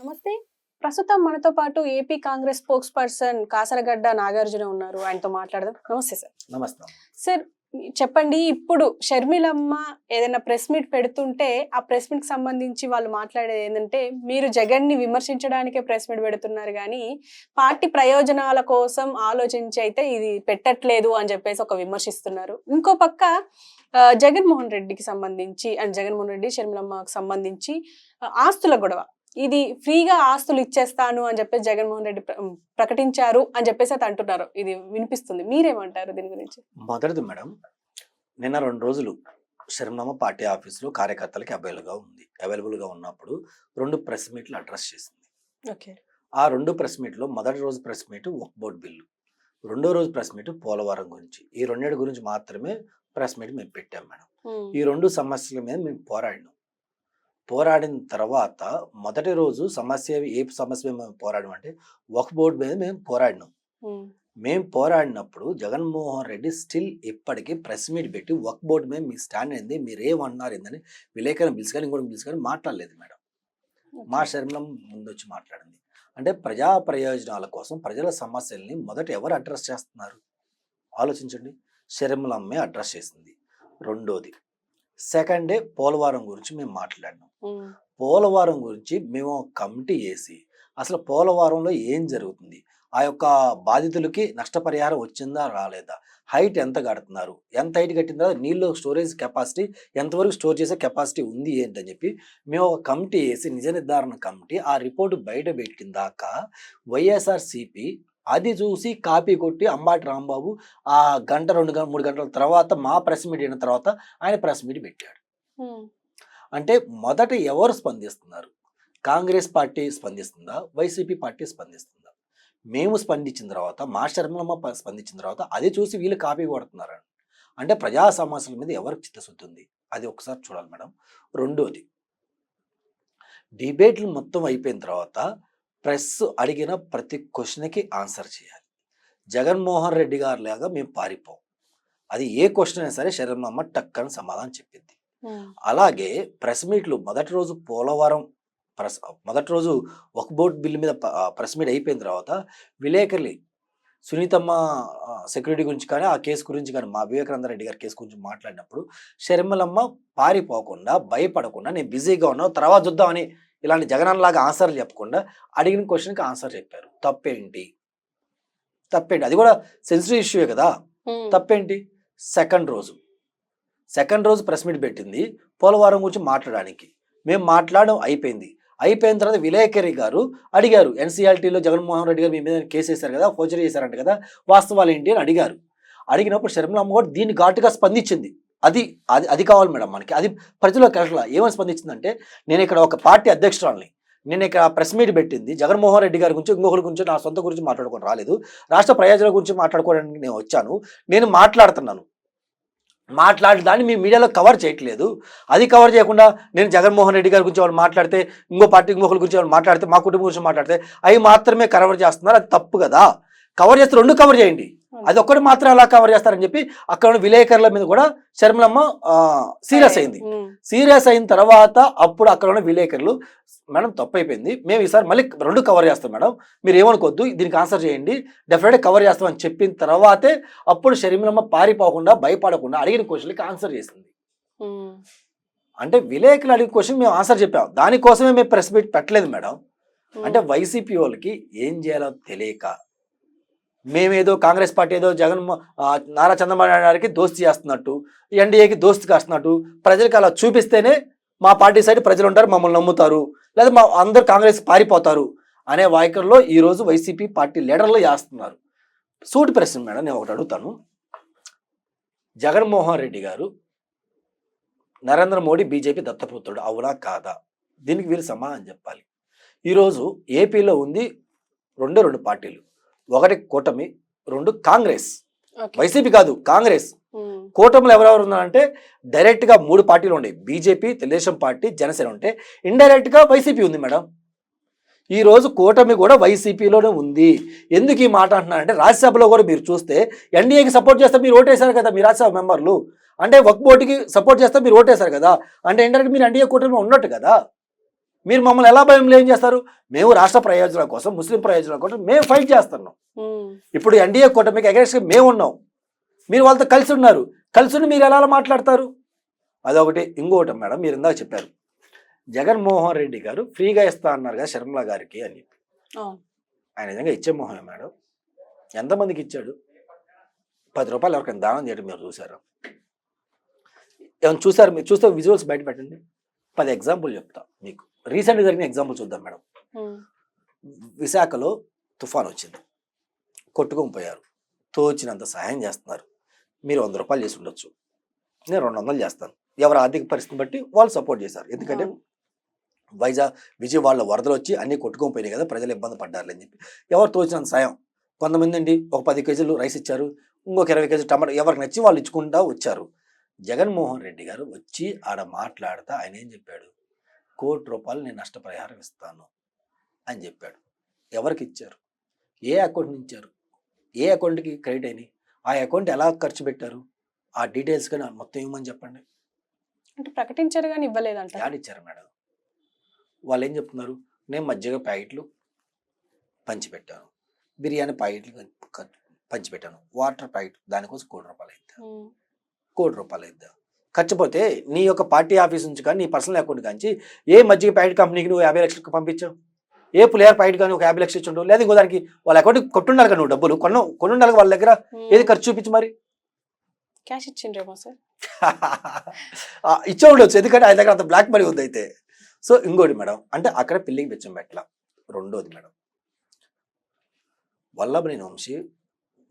నమస్తే. ప్రస్తుతం మనతో పాటు AP Congress spokesperson Kasaragadda Nagarjuna ఉన్నారు. ఆయనతో మాట్లాడదాం. నమస్తే సార్. నమస్తే. సార్ చెప్పండి, ఇప్పుడు షర్మిలమ్మ ఏదైనా ప్రెస్ మీట్ పెడుతుంటే ఆ ప్రెస్ మీట్ కి సంబంధించి వాళ్ళు మాట్లాడేది ఏంటంటే, మీరు జగన్ ని విమర్శించడానికే ప్రెస్ మీట్ పెడుతున్నారు కానీ పార్టీ ప్రయోజనాల కోసం ఆలోచించి అయితే ఇది పెట్టట్లేదు అని చెప్పేసి ఒక విమర్శిస్తున్నారు. ఇంకో పక్క జగన్మోహన్ రెడ్డికి సంబంధించి అండ్ జగన్మోహన్ రెడ్డి షర్మిలమ్మకి సంబంధించి ఆస్తుల గొడవ, ఇది ఫ్రీగా ఆస్తులు ఇచ్చేస్తాను అని చెప్పేసి జగన్మోహన్ రెడ్డి ప్రకటించారు అని చెప్పేసి అది అంటున్నారు. ఇది వినిపిస్తుంది, మీరేమంటారు దీని గురించి? మొదటిది మేడం, నిన్న 2 రోజులు షర్మిలమ్మ పార్టీ ఆఫీసులో కార్యకర్తలకి అవైలబుల్గా ఉన్నప్పుడు 2 ప్రెస్ మీట్లు అడ్రస్ చేసింది. ఓకే. ఆ 2 ప్రెస్ మీట్లో మొదటి రోజు ప్రెస్ మీట్ వక్ఫ్ బోర్డు బిల్లు, రెండో రోజు ప్రెస్ మీట్ పోలవరం గురించి, ఈ రెండింటి గురించి మాత్రమే ప్రెస్ మీట్ మేము పెట్టాం మేడం. ఈ 2 సమస్యల మీద మేము పోరాడిన తర్వాత మొదటి రోజు ఏ సమస్య మేము పోరాడమంటే వక్ఫ్ బోర్డు మీద మేము పోరాడినాం. మేము పోరాడినప్పుడు జగన్మోహన్ రెడ్డి స్టిల్ ఇప్పటికీ ప్రెస్ మీట్ పెట్టి వక్ఫ్ బోర్డు మీద మీ స్టాండ్ ఏంది, మీరు ఏమన్నారు ఏందని విలేకరులను పిలుచుకొని ఇంకోటి పిలుచుకొని మాట్లాడలేదు మేడం. మా షర్మిలమ్మ ముందు వచ్చి మాట్లాడింది. అంటే ప్రజా ప్రయోజనాల కోసం ప్రజల సమస్యల్ని మొదట ఎవరు అడ్రస్ చేస్తున్నారు ఆలోచించండి. షర్మిలమ్మే అడ్రస్ చేసింది. రెండోది, సెకండ్ డే పోలవరం గురించి మేము మాట్లాడినాం. పోలవరం గురించి మేము కమిటీ వేసి అసలు పోలవరంలో ఏం జరుగుతుంది, ఆ యొక్క బాధితులకి నష్టపరిహారం వచ్చిందా రాలేదా, హైట్ ఎంత కడుతున్నారు, ఎంత హైట్ కట్టిన తర్వాత నీళ్ళు స్టోరేజ్ కెపాసిటీ ఎంతవరకు స్టోర్ చేసే కెపాసిటీ ఉంది ఏంటని చెప్పి మేము ఒక కమిటీ వేసి నిజ నిర్ధారణ కమిటీ ఆ రిపోర్టు బయట పెట్టిన దాకా వైఎస్ఆర్సీపీ అది చూసి కాపీ కొట్టి అంబాటి రాంబాబు ఆ గంట 2-3 గంటల తర్వాత మా ప్రెస్ మీట్ అయిన తర్వాత ఆయన ప్రెస్ మీట్ పెట్టాడు. అంటే మొదట ఎవరు స్పందిస్తున్నారు? కాంగ్రెస్ పార్టీ స్పందిస్తుందా, వైసీపీ పార్టీ స్పందిస్తుందా? మేము స్పందించిన తర్వాత, మా షర్మిలమ్మ స్పందించిన తర్వాత అది చూసి వీళ్ళు కాపీ కొడుతున్నారు. అంటే ప్రజా సమస్యల మీద ఎవరికి చిత్తశుద్ధి ఉంది అది ఒకసారి చూడాలి మేడం. రెండోది, డిబేట్లు మొత్తం అయిపోయిన తర్వాత ప్రెస్ అడిగిన ప్రతి క్వశ్చన్కి ఆన్సర్ చేయాలి. జగన్మోహన్ రెడ్డి గారు లాగా మేము పారిపోం. అది ఏ క్వశ్చన్ అయినా సరే షర్మిలమ్మ టక్కని సమాధానం చెప్పింది. అలాగే ప్రెస్ మీట్లు మొదటి రోజు పోలవరం మొదటి రోజు వక్ఫ్ బోర్డు బిల్లు మీద ప్రెస్ మీట్ అయిపోయిన తర్వాత విలేకరులు సునీతమ్మ సెక్యూరిటీ గురించి కానీ ఆ కేసు గురించి కానీ మా వివేకానంద రెడ్డి గారి కేసు గురించి మాట్లాడినప్పుడు షర్మిలమ్మ పారిపోకుండా భయపడకుండా నేను బిజీగా ఉన్నాను తర్వాత చూద్దామని ఇలాంటి జగనన్నలాగా ఆన్సర్లు చెప్పకుండా అడిగిన క్వశ్చన్కి ఆన్సర్ చెప్పారు. తప్పేంటి? అది కూడా సెన్సిటివ్ ఇష్యూయే కదా. తప్పేంటి? సెకండ్ రోజు ప్రెస్ మీట్ పెట్టింది పోలవరం గురించి మాట్లాడడానికి. మేము మాట్లాడడం అయిపోయిన తర్వాత విలేకరి గారు అడిగారు, ఎన్సీఆర్టీలో జగన్మోహన్ రెడ్డి గారు మీ మీద కేసు వేశారు కదా, ఫోర్జరీ చేశారంట కదా, వాస్తవాలు ఏంటి అని అడిగారు. అడిగినప్పుడు షర్మిలమ్మ కూడా దీన్ని ఘాటుగా స్పందించింది. అది కావాలి మేడం మనకి. అది ప్రజలకు అసలు ఏమని స్పందించిందంటే, నేను ఇక్కడ ఒక పార్టీ అధ్యక్షురాలని, నేను ఇక్కడ ప్రెస్ మీట్ పెట్టింది జగన్మోహన్ రెడ్డి గారి గురించి, ఇంకొకరి గురించి, నా సొంత గురించి మాట్లాడుకొని రాలేదు, రాష్ట్ర ప్రయోజనాల గురించి మాట్లాడుకోవడానికి నేను వచ్చాను. నేను మాట్లాడుతున్నాను, మాట్లాడిన దాన్ని మీ మీడియాలో కవర్ చేయట్లేదు. అది కవర్ చేయకుండా నేను జగన్మోహన్ రెడ్డి గారి గురించి వాళ్ళు మాట్లాడితే, ఇంకొకరి గురించి వాళ్ళు మాట్లాడితే, మా కుటుంబం గురించి మాట్లాడితే అవి మాత్రమే కవర్ చేస్తున్నారు. అది తప్పు కదా. కవర్ చేస్తే 2 కవర్ చేయండి. అది ఒక్కటి మాత్రం అలా కవర్ చేస్తారని చెప్పి అక్కడ ఉన్న విలేకరుల మీద కూడా షర్మిలమ్మ సీరియస్ అయిన తర్వాత అప్పుడు అక్కడ ఉన్న విలేకరులు, మేడం తప్పు అయిపోయింది, మేము ఈసారి మళ్ళీ 2 కవర్ చేస్తాం మేడం, మీరు ఏమనుకోవద్దు, దీనికి ఆన్సర్ చేయండి, డెఫినెట్గా కవర్ చేస్తామని చెప్పిన తర్వాతే అప్పుడు షర్మిలమ్మ పారిపోకుండా భయపడకుండా అడిగిన క్వశ్చన్లకి ఆన్సర్ చేసింది. అంటే విలేకరులు అడిగిన క్వశ్చన్ మేము ఆన్సర్ చెప్పాం, దానికోసమే మేము ప్రెస్ మీట్ పెట్టలేదు మేడం. అంటే వైసీపీ వాళ్ళకి ఏం చేయాలో తెలియక మేమేదో కాంగ్రెస్ పార్టీ ఏదో నారా చంద్రబాబు నాయుడు గారికి దోస్తీ చేస్తున్నట్టు, ఎన్డీఏకి దోస్తీ కాస్తున్నట్టు ప్రజలకు అలా చూపిస్తేనే మా పార్టీ సైడ్ ప్రజలు ఉంటారు, మమ్మల్ని నమ్ముతారు, లేదా మా అందరు కాంగ్రెస్ పారిపోతారు అనే వాయికల్లో ఈరోజు వైసీపీ పార్టీ లీడర్లు చేస్తున్నారు. సూటి ప్రశ్న మేడం, నేను ఒకటి అడుగుతాను. జగన్మోహన్ రెడ్డి గారు నరేంద్ర మోడీ బీజేపీ దత్తపుత్రుడు అవునా కాదా? దీనికి వీళ్ళు సమాధానం చెప్పాలి. ఈరోజు ఏపీలో ఉంది 2 పార్టీలు, ఒకటి కూటమి, 2 కాంగ్రెస్. వైసీపీ కాదు, కాంగ్రెస్. కూటమిలో ఎవరెవరు ఉన్నారంటే డైరెక్ట్ గా 3 పార్టీలు ఉన్నాయి, బీజేపీ, తెలుగుదేశం పార్టీ, జనసేన ఉంటే ఇండైరెక్ట్ గా వైసీపీ ఉంది మేడం. ఈ రోజు కూటమి కూడా వైసీపీలోనే ఉంది. ఎందుకు ఈ మాట అంటున్నారంటే, రాజ్యసభలో కూడా మీరు చూస్తే ఎన్డీఏకి సపోర్ట్ చేస్తే మీరు ఓటేశారు కదా మీ రాజ్యసభ మెంబర్లు, అంటే వక్ఫ్ బోర్డుకి సపోర్ట్ చేస్తే మీరు ఓటేశారు కదా, అంటే ఇండైరెక్ట్ మీరు ఎన్డీఏ కూటమిలో ఉన్నట్టు కదా. మీరు మమ్మల్ని ఎలా భయం ఏం చేస్తారు? మేము రాష్ట్ర ప్రయోజనాల కోసం, ముస్లిం ప్రయోజనాల కోసం మేము ఫైట్ చేస్తున్నాం. ఇప్పుడు ఎన్డీఏ కూటమికి అగెన్స్ట్గా మేము ఉన్నాం, మీరు వాళ్ళతో కలిసి ఉన్నారు. కలిసి ఉండి మీరు ఎలా మాట్లాడతారు? అదొకటి. ఇంకొకటి మేడం, మీరు ఇందాక చెప్పారు జగన్మోహన్ రెడ్డి గారు ఫ్రీగా ఇస్తా అన్నారు కదా షర్మిల గారికి అని చెప్పి. ఆయన నిజంగా ఇచ్చే మోహమే మేడం. ఎంతమందికి ఇచ్చాడు? 10 రూపాయలు ఎవరికైనా దానం చేయడం మీరు చూసారా? ఏమైనా చూసారు? మీరు చూస్తే విజువల్స్ బయట పెట్టండి. 10 ఎగ్జాంపుల్ చెప్తా మీకు. రీసెంట్గా జరిగిన ఎగ్జాంపుల్ చూద్దాం మేడం. విశాఖలో తుఫాన్ వచ్చింది, కొట్టుకొని పోయారు. తోచినంత సహాయం చేస్తున్నారు. మీరు 100 రూపాయలు చేసి ఉండొచ్చు, నేను 200 చేస్తాను. ఎవరి ఆర్థిక పరిస్థితిని బట్టి వాళ్ళు సపోర్ట్ చేశారు. ఎందుకంటే విజయవాడలో వరదలు వచ్చి అన్నీ కొట్టుకొని పోయినాయి కదా, ప్రజలు ఇబ్బంది పడ్డారు అని చెప్పి ఎవరు తోచినంత సాయం. కొంతమంది అండి ఒక 10 కేజీలు రైస్ ఇచ్చారు, ఇంకొక 20 కేజీలు టమాటా, ఎవరికి నచ్చి వాళ్ళు ఇచ్చుకుంటా వచ్చారు. జగన్మోహన్ రెడ్డి గారు వచ్చి ఆడ మాట్లాడుతూ ఆయన ఏం చెప్పాడు? 1 కోటి రూపాయలు నేను నష్టపరిహారం ఇస్తాను అని చెప్పాడు. ఎవరికి ఇచ్చారు? ఏ అకౌంట్ నుంచి ఇచ్చారు? ఏ అకౌంట్కి క్రెడిట్ అయినాయి? ఆ అకౌంట్ ఎలా ఖర్చు పెట్టారు? ఆ డీటెయిల్స్ కానీ మొత్తం ఇవ్వమని చెప్పండి. అంటే ప్రకటించారు కానీ ఇవ్వలేదంట. యాడ్ ఇచ్చారు మేడం. వాళ్ళు ఏం చెప్తున్నారు? నేను మజ్జిగ ప్యాకెట్లు పంచిపెట్టాను, బిర్యానీ ప్యాకెట్లు పంచిపెట్టాను, వాటర్ ప్యాకెట్ దానికోసం 1 కోటి రూపాయలు అయిద్దా? 1 కోటి రూపాయలు అయిద్దా? ఖర్చుపోతే నీ యొక్క పార్టీ ఆఫీస్ నుంచి కానీ నీ పర్సనల్ అకౌంట్ కానీ ఏ మజ్జిగ ప్యాకెట్ కంపెనీకి నువ్వు 50 లక్షలకు పంపించావు? ఏ పులిహార ప్యాకెట్ కానీ ఒక 50 లక్షలు ఇచ్చి ఉండవు, లేదా ఇంకో దానికి వాళ్ళ అకౌంట్ కొట్టుండాలి కదా, నువ్వు డబ్బులు కొనుండాలి వాళ్ళ దగ్గర. ఏది ఖర్చు చూపించు మరి. క్యాష్ ఇచ్చిండ్రేమో సార్. ఇచ్చే ఉండొచ్చు, ఎందుకంటే ఆయన దగ్గర అంత బ్లాక్ మనీ ఉంది అయితే. సో ఇంకోటి మేడం, అంటే అక్కడ పిల్లికి బెచ్చం పెట్టల. రెండోది మేడం, వల్లభనేని వంశీ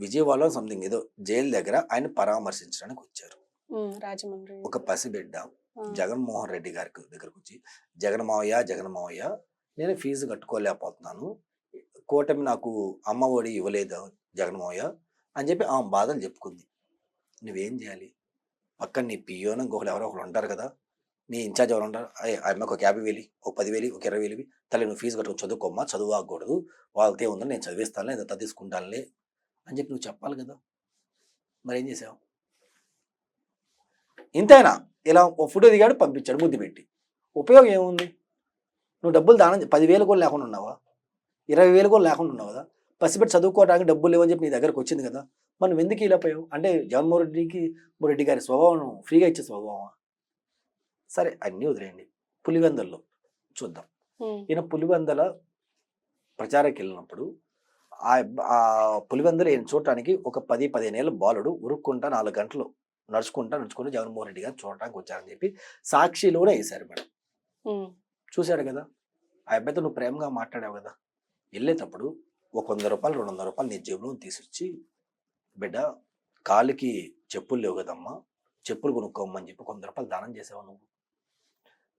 విజయవాడలో సంథింగ్ ఏదో జైలు దగ్గర ఆయన పరామర్శించడానికి వచ్చారు. రాజమండ్రి ఒక పసిబిడ్డ జగన్మోహన్ రెడ్డి గారికి దగ్గరకు వచ్చి, జగన్మావయ్య నేను ఫీజు కట్టుకోలేకపోతున్నాను, కూటమి నాకు అమ్మ ఒడి ఇవ్వలేదు జగన్మావయ్య అని చెప్పి ఆమె బాధలు చెప్పుకుంది. నువ్వేం చేయాలి? పక్కన నీ పియోను ఇంకొకరు ఎవరో ఒకరు ఉంటారు కదా, నీ ఇన్ఛార్జ్ ఎవరు ఉంటారు, అమ్మకి ఒక 50,000, ఒక 10,000, ఒక 20,000 తల్లి నువ్వు ఫీజు కట్టుకుని చదువుకోమ్మా, చదువు ఆగకూడదు, వాళ్ళతో ఏముందని నేను చదివిస్తానులే, ఎంత తీసుకుంటానులే అని చెప్పి నువ్వు చెప్పాలి కదా. మరి ఏం చేసావు? ఇంతైనా ఇలా ఓ ఫోటో దిగాడు, పంపించాడు ముద్దు పెట్టి. ఉపయోగం ఏముంది? నువ్వు డబ్బులు దానం 10,000 కూడా లేకుండా ఉన్నావా? 20,000 కూడా లేకుండా ఉన్నావు కదా. పసిపెట్టి చదువుకోవడానికి డబ్బులు లేవని చెప్పి నీ దగ్గరకు వచ్చింది కదా, మనం ఎందుకు ఇలా పోయావు? అంటే జగన్మోహన్ రెడ్డి గారి స్వభావం ఫ్రీగా ఇచ్చే స్వభావం. సరే అన్నీ వదిలేయండి. పులివెందల్లో చూద్దాం. ఈయన పులివెందల ప్రచారానికి వెళ్ళినప్పుడు ఆ పులివెందలు ఈయన చూడటానికి ఒక 10-15 ఏళ్ళ బాలుడు ఉరుక్కుంటా 4 గంటలు నడుచుకుంటూ జగన్మోహన్ రెడ్డి గారు చూడటానికి వచ్చారని చెప్పి సాక్షిలో కూడా వేశారు మేడం. చూశాడు కదా, ఆ అబ్బాయితో నువ్వు ప్రేమగా మాట్లాడావు కదా, వెళ్ళేటప్పుడు ఒక 100 రూపాయలు 200 రూపాయలు నీ జేబులో తీసుకొచ్చి, బిడ్డ కాళ్ళకి చెప్పులు లేవు కదమ్మా, చెప్పులు కొనుక్కోమని చెప్పి 100 రూపాయలు దానం చేసావు నువ్వు.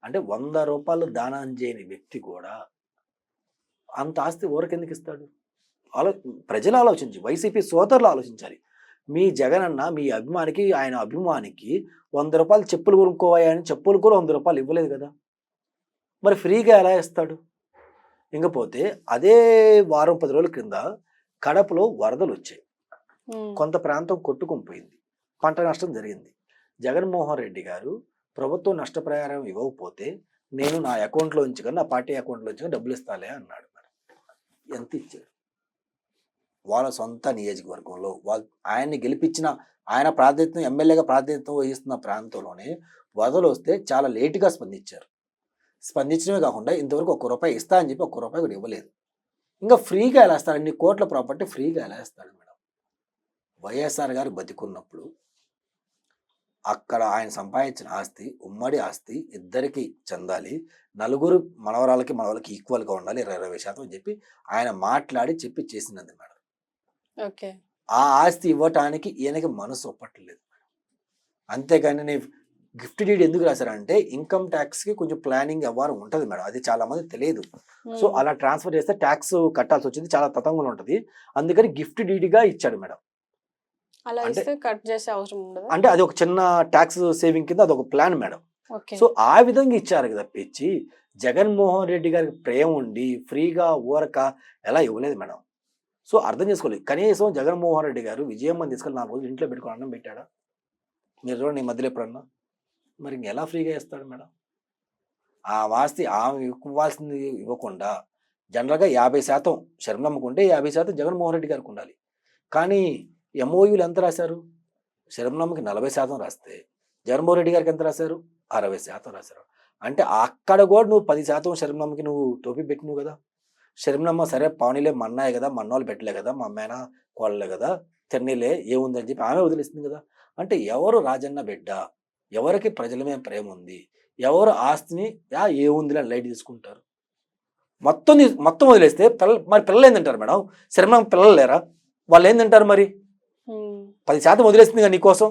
అంటే 100 రూపాయలు దానం చేయని వ్యక్తి కూడా అంత ఆస్తి ఊరకెందుకు ఇస్తాడు? ప్రజలు ఆలోచించి, వైసీపీ సోదరులు ఆలోచించాలి. మీ జగన్ అన్న మీ అభిమానికి, ఆయన అభిమానికి 100 రూపాయలు చెప్పులు కొనుక్కోవాలని చెప్పులు కూడా 100 రూపాయలు ఇవ్వలేదు కదా, మరి ఫ్రీగా ఎలా ఇస్తాడు? ఇంకపోతే అదే వారం 10 రోజుల క్రింద కడపలో వరదలు వచ్చాయి, కొంత ప్రాంతం కొట్టుకుపోయింది, పంట నష్టం జరిగింది. జగన్మోహన్ రెడ్డి గారు ప్రభుత్వం నష్టపరిహారం ఇవ్వకపోతే నేను నా అకౌంట్లోంచి కానీ నా పార్టీ అకౌంట్లోంచి కానీ డబ్బులు ఇస్తాలే అన్నాడు. ఎంత ఇచ్చాడు? వాళ్ళ సొంత నియోజకవర్గంలో ఆయన్ని గెలిపించిన, ఆయన ప్రాతినిధ్యం ఎమ్మెల్యేగా ప్రాతినిధ్యం వహిస్తున్న ప్రాంతంలోనే వరదలు వస్తే చాలా లేటుగా స్పందించారు. స్పందించడమే కాకుండా ఇంతవరకు 1 రూపాయి ఇస్తా అని చెప్పి 1 రూపాయి కూడా ఇవ్వలేదు. ఇంకా ఫ్రీగా ఎలా ఇస్తాడు? ఇన్ని కోట్ల ప్రాపర్టీ ఫ్రీగా ఎలా ఇస్తాడు మేడం? వైఎస్ఆర్ గారు బతికున్నప్పుడు అక్కడ ఆయన సంపాదించిన ఆస్తి, ఉమ్మడి ఆస్తి ఇద్దరికి చెందాలి, నలుగురు మనవరాలకి ఈక్వల్గా ఉండాలి, 20% అని చెప్పి ఆయన మాట్లాడి చెప్పి చేసినది మేడం. ఓకే, ఆ ఆస్తి ఇవ్వటానికి ఈయనకి మనసు ఒప్పట్లేదు. అంతేగాని నేను గిఫ్ట్ డీడ్ ఎందుకు రాశారంటే ఇన్కమ్ ట్యాక్స్కి కొంచెం ప్లానింగ్ వ్యవహారం ఉంటుంది మేడం, అది చాలా మంది తెలియదు. సో అలా ట్రాన్స్ఫర్ చేస్తే ట్యాక్స్ కట్టాల్సి వచ్చింది, చాలా తతంగంగా ఉంటుంది. అందుకని గిఫ్ట్ డీడ్గా ఇచ్చాడు మేడం. అలా ఇస్తే కట్ చేసే అవసరం ఉండదు, అంటే అది ఒక చిన్న ట్యాక్స్ సేవింగ్ కింద అదొక ప్లాన్ మేడం. సో ఆ విధంగా ఇచ్చారు కదా పిచ్చి. జగన్మోహన్ రెడ్డి గారికి ప్రేమ ఉండి ఫ్రీగా ఊరక ఎలా ఇవ్వలేదు మేడం. సో అర్థం చేసుకోలేదు. కనీసం జగన్మోహన్ రెడ్డి గారు విజయమ్మని తీసుకెళ్ళి 4 రోజులు ఇంట్లో పెట్టుకుని అన్నం పెట్టాడా? మీరు చూడండి ఈ మధ్యలో ఎప్పుడన్నా. మరి ఇంకెలా ఫ్రీగా ఇస్తాడు మేడం? ఆ ఆస్తి ఆమె ఇవ్వాల్సింది ఇవ్వకుండా జనరల్గా 50% షర్మిలమ్మకు ఉంటే 50% జగన్మోహన్ రెడ్డి గారికి ఉండాలి. కానీ ఎంఓయూలు ఎంత రాశారు? షర్మిలమ్మకి 40% రాస్తే జగన్మోహన్ రెడ్డి గారికి ఎంత రాశారు? 60% రాశారు. అంటే అక్కడ కూడా నువ్వు 10% షర్మిలమ్మకి నువ్వు టోపీ పెట్టినావు కదా. షర్మిలమ్మ సరే పవనిలే మన్నాయి కదా, మన్నోళ్ళు పెట్టలే కదా, మా అమ్మాయిన కోళ్ళలే కదా, తిన్నీలే ఏముందని చెప్పి ఆమె వదిలేస్తుంది కదా. అంటే ఎవరు రాజన్న బిడ్డ, ఎవరికి ప్రజల మీద ప్రేమ ఉంది, ఎవరు ఆస్తిని ఏముందిలే అని లైట్ తీసుకుంటారు. మొత్తం వదిలేస్తే మరి పిల్లలు ఏం తింటారు మేడం? షర్మిలమ్మ పిల్లలు లేరా? వాళ్ళు ఏం తింటారు మరి? 10% వదిలేస్తుంది కదా నీకోసం.